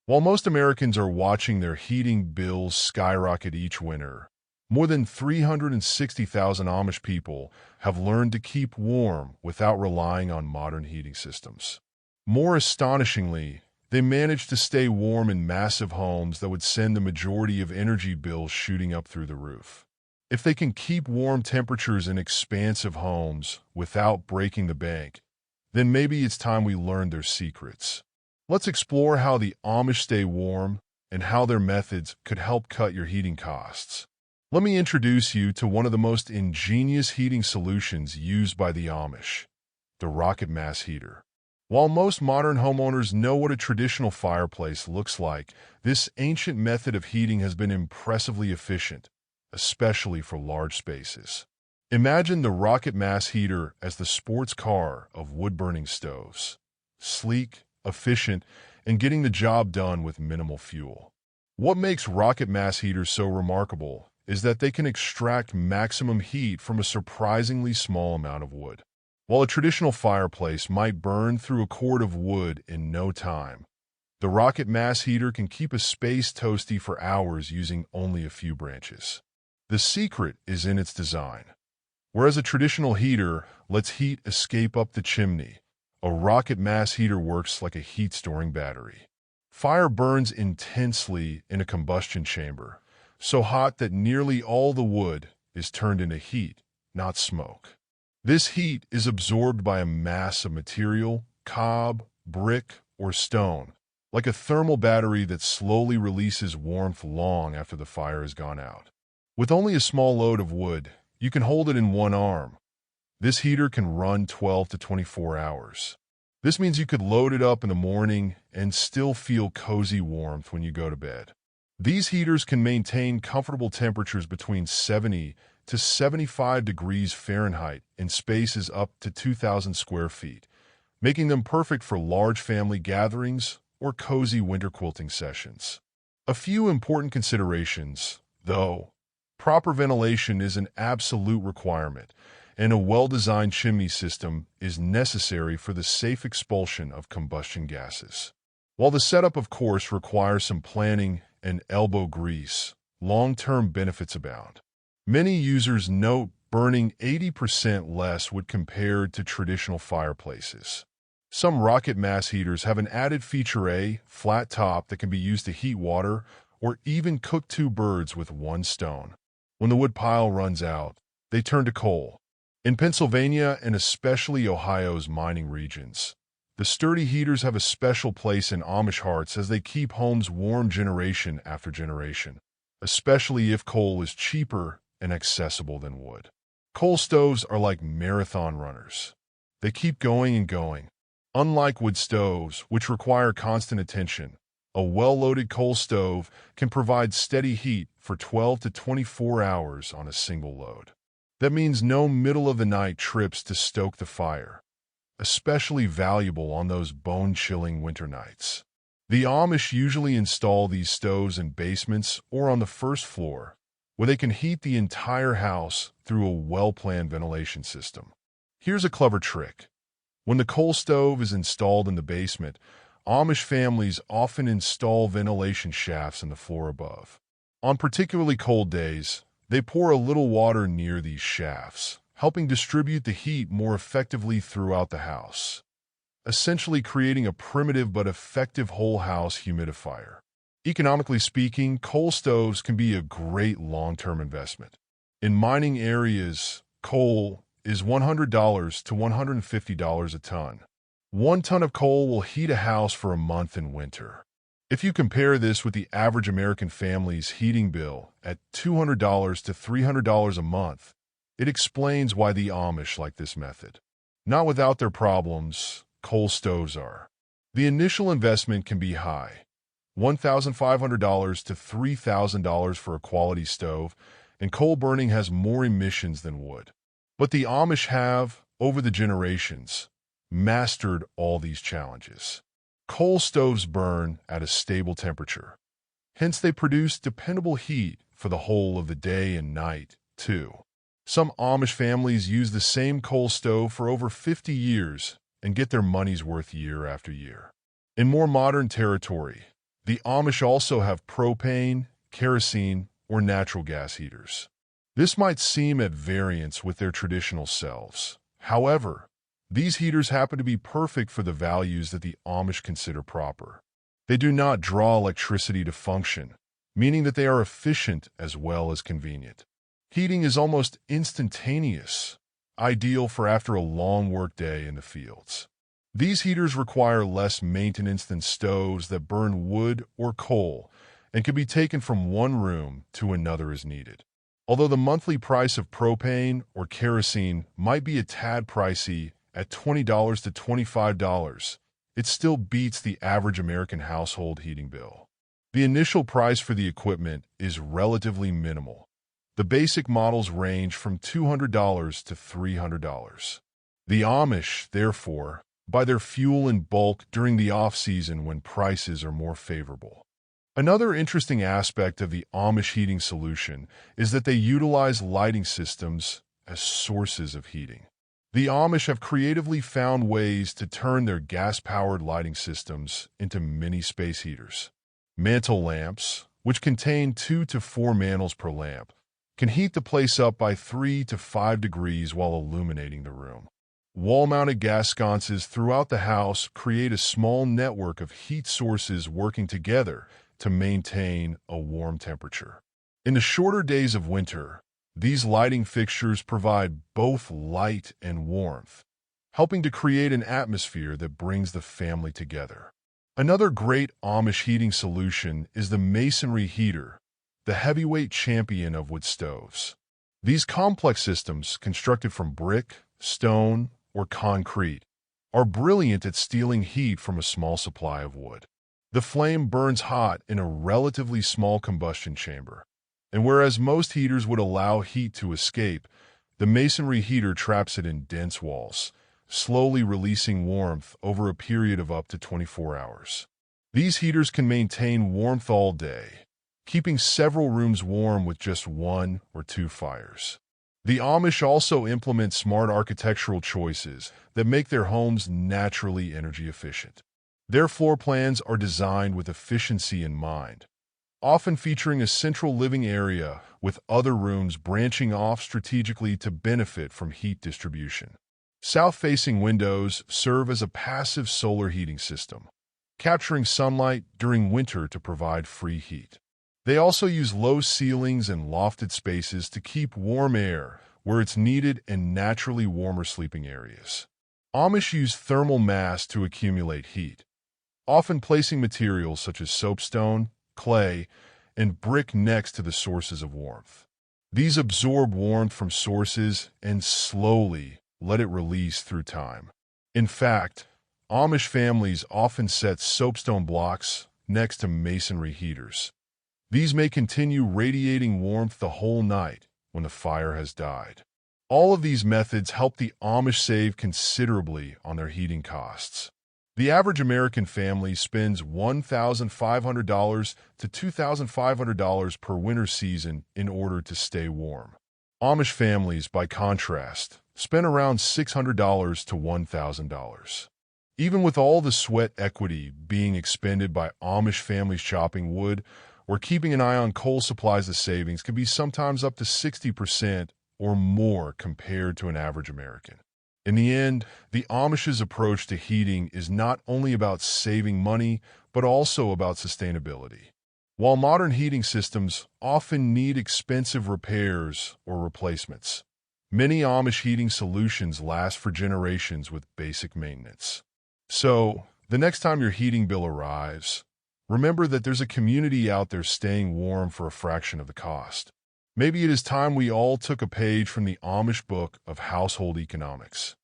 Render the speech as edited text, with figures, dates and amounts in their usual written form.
While most Americans are watching their heating bills skyrocket each winter, more than 360,000 Amish people have learned to keep warm without relying on modern heating systems. More astonishingly, they manage to stay warm in massive homes that would send the majority of energy bills shooting up through the roof. If they can keep warm temperatures in expansive homes without breaking the bank, then maybe it's time we learned their secrets. Let's explore how the Amish stay warm and how their methods could help cut your heating costs. Let me introduce you to one of the most ingenious heating solutions used by the Amish, the rocket mass heater. While most modern homeowners know what a traditional fireplace looks like, this ancient method of heating has been impressively efficient, especially for large spaces. Imagine the rocket mass heater as the sports car of wood-burning stoves. Sleek, efficient, and getting the job done with minimal fuel. What makes rocket mass heaters so remarkable is that they can extract maximum heat from a surprisingly small amount of wood. While a traditional fireplace might burn through a cord of wood in no time, the rocket mass heater can keep a space toasty for hours using only a few branches. The secret is in its design. Whereas a traditional heater lets heat escape up the chimney, a rocket mass heater works like a heat-storing battery. Fire burns intensely in a combustion chamber, so hot that nearly all the wood is turned into heat, not smoke. This heat is absorbed by a mass of material, cob, brick, or stone, like a thermal battery that slowly releases warmth long after the fire has gone out. With only a small load of wood, you can hold it in one arm. This heater can run 12 to 24 hours. This means you could load it up in the morning and still feel cozy warmth when you go to bed. These heaters can maintain comfortable temperatures between 70 to 75 degrees Fahrenheit in spaces up to 2,000 square feet, making them perfect for large family gatherings or cozy winter quilting sessions. A few important considerations, though. Proper ventilation is an absolute requirement, and a well-designed chimney system is necessary for the safe expulsion of combustion gases. While the setup, of course, requires some planning and elbow grease, long-term benefits abound. Many users note burning 80% less would compared to traditional fireplaces. Some rocket mass heaters have an added feature, a flat top that can be used to heat water or even cook two birds with one stone. When the wood pile runs out, they turn to coal. In Pennsylvania and especially Ohio's mining regions, the sturdy heaters have a special place in Amish hearts as they keep homes warm generation after generation, especially if coal is cheaper and accessible than wood. Coal stoves are like marathon runners. They keep going and going. Unlike wood stoves, which require constant attention, a well-loaded coal stove can provide steady heat for 12 to 24 hours on a single load. That means no middle-of-the-night trips to stoke the fire, especially valuable on those bone-chilling winter nights. The Amish usually install these stoves in basements or on the first floor, where they can heat the entire house through a well-planned ventilation system. Here's a clever trick. When the coal stove is installed in the basement, Amish families often install ventilation shafts in the floor above. On particularly cold days, they pour a little water near these shafts, helping distribute the heat more effectively throughout the house, essentially creating a primitive but effective whole-house humidifier. Economically speaking, coal stoves can be a great long-term investment. In mining areas, coal is $100 to $150 a ton. 1 ton of coal will heat a house for a month in winter. If you compare this with the average American family's heating bill at $200 to $300 a month, it explains why the Amish like this method. Not without their problems, coal stoves are. The initial investment can be high, $1,500 to $3,000 for a quality stove, and coal burning has more emissions than wood. But the Amish have, over the generations, mastered all these challenges. Coal stoves burn at a stable temperature. Hence, they produce dependable heat for the whole of the day and night, too. Some Amish families use the same coal stove for over 50 years and get their money's worth year after year. In more modern territory, The Amish also have propane, kerosene, or natural gas heaters. This might seem at variance with their traditional selves. However, these heaters happen to be perfect for the values that the Amish consider proper. They do not draw electricity to function, meaning that they are efficient as well as convenient. Heating is almost instantaneous, ideal for after a long workday in the fields. These heaters require less maintenance than stoves that burn wood or coal and can be taken from one room to another as needed. Although the monthly price of propane or kerosene might be a tad pricey at $20 to $25, it still beats the average American household heating bill. The initial price for the equipment is relatively minimal. The basic models range from $200 to $300. The Amish, therefore, buy their fuel in bulk during the off-season when prices are more favorable. Another interesting aspect of the Amish heating solution is that they utilize lighting systems as sources of heating. The Amish have creatively found ways to turn their gas-powered lighting systems into mini space heaters. Mantle lamps, which contain 2 to 4 mantles per lamp, can heat the place up by 3 to 5 degrees while illuminating the room. Wall-mounted gas sconces throughout the house create a small network of heat sources working together to maintain a warm temperature. In the shorter days of winter, these lighting fixtures provide both light and warmth, helping to create an atmosphere that brings the family together. Another great Amish heating solution is the masonry heater, the heavyweight champion of wood stoves. These complex systems, constructed from brick, stone, or concrete, are brilliant at stealing heat from a small supply of wood. The flame burns hot in a relatively small combustion chamber, and whereas most heaters would allow heat to escape, the masonry heater traps it in dense walls, slowly releasing warmth over a period of up to 24 hours. These heaters can maintain warmth all day, keeping several rooms warm with just 1 or 2 fires. The Amish also implement smart architectural choices that make their homes naturally energy efficient. Their floor plans are designed with efficiency in mind, often featuring a central living area with other rooms branching off strategically to benefit from heat distribution. South-facing windows serve as a passive solar heating system, capturing sunlight during winter to provide free heat. They also use low ceilings and lofted spaces to keep warm air where it's needed in naturally warmer sleeping areas. Amish use thermal mass to accumulate heat, often placing materials such as soapstone, clay, and brick next to the sources of warmth. These absorb warmth from sources and slowly let it release through time. In fact, Amish families often set soapstone blocks next to masonry heaters. These may continue radiating warmth the whole night when the fire has died. All of these methods help the Amish save considerably on their heating costs. The average American family spends $1,500 to $2,500 per winter season in order to stay warm. Amish families, by contrast, spend around $600 to $1,000. Even with all the sweat equity being expended by Amish families chopping wood or keeping an eye on coal supplies, the savings can be sometimes up to 60% or more compared to an average American. In the end, the Amish's approach to heating is not only about saving money, but also about sustainability. While modern heating systems often need expensive repairs or replacements, many Amish heating solutions last for generations with basic maintenance. So, the next time your heating bill arrives, remember that there's a community out there staying warm for a fraction of the cost. Maybe it is time we all took a page from the Amish book of household economics.